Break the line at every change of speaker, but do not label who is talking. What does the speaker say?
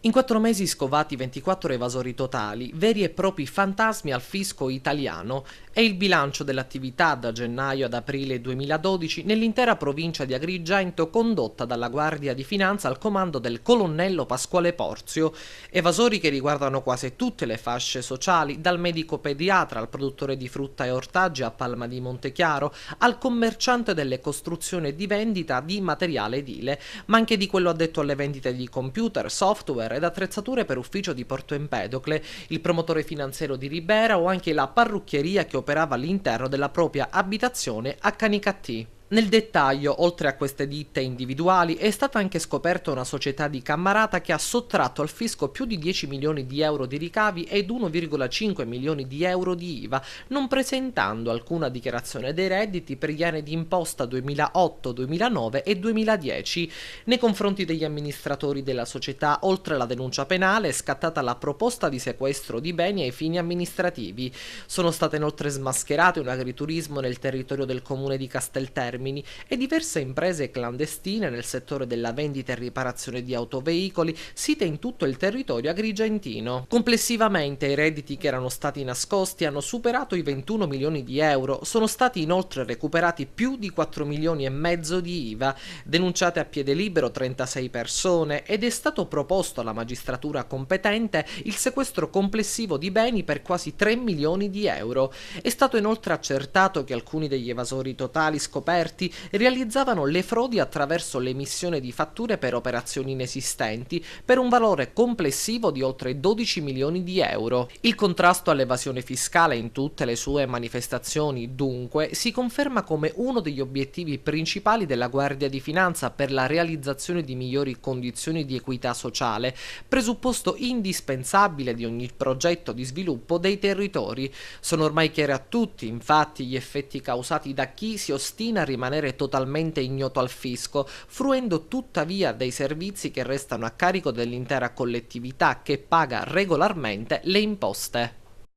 In 4 mesi scovati 24 evasori totali, veri e propri fantasmi al fisco italiano. È il bilancio dell'attività da gennaio ad aprile 2012 nell'intera provincia di Agrigento condotta dalla Guardia di Finanza al comando del colonnello Pasquale Porzio. Evasori che riguardano quasi tutte le fasce sociali, dal medico pediatra al produttore di frutta e ortaggi a Palma di Montechiaro, al commerciante delle costruzioni e di vendita di materiale edile, ma anche di quello addetto alle vendite di computer, software ed attrezzature per ufficio di Porto Empedocle, il promotore finanziario di Ribera o anche la parrucchieria che operava all'interno della propria abitazione a Canicattì. Nel dettaglio, oltre a queste ditte individuali, è stata anche scoperta una società di Cammarata che ha sottratto al fisco più di 10 milioni di euro di ricavi ed 1,5 milioni di euro di IVA, non presentando alcuna dichiarazione dei redditi per gli anni di imposta 2008, 2009 e 2010. Nei confronti degli amministratori della società, oltre alla denuncia penale, è scattata la proposta di sequestro di beni ai fini amministrativi. Sono state inoltre smascherate un agriturismo nel territorio del comune di Casteltermini e diverse imprese clandestine nel settore della vendita e riparazione di autoveicoli site in tutto il territorio agrigentino. Complessivamente i redditi che erano stati nascosti hanno superato i 21 milioni di euro, sono stati inoltre recuperati più di 4 milioni e mezzo di IVA, denunciate a piede libero 36 persone ed è stato proposto alla magistratura competente il sequestro complessivo di beni per quasi 3 milioni di euro. È stato inoltre accertato che alcuni degli evasori totali scoperti realizzavano le frodi attraverso l'emissione di fatture per operazioni inesistenti per un valore complessivo di oltre 12 milioni di euro. Il contrasto all'evasione fiscale in tutte le sue manifestazioni, dunque, si conferma come uno degli obiettivi principali della Guardia di Finanza per la realizzazione di migliori condizioni di equità sociale, presupposto indispensabile di ogni progetto di sviluppo dei territori. Sono ormai chiari a tutti, infatti, gli effetti causati da chi si ostina a rimanere totalmente ignoto al fisco, fruendo tuttavia dei servizi che restano a carico dell'intera collettività che paga regolarmente le imposte.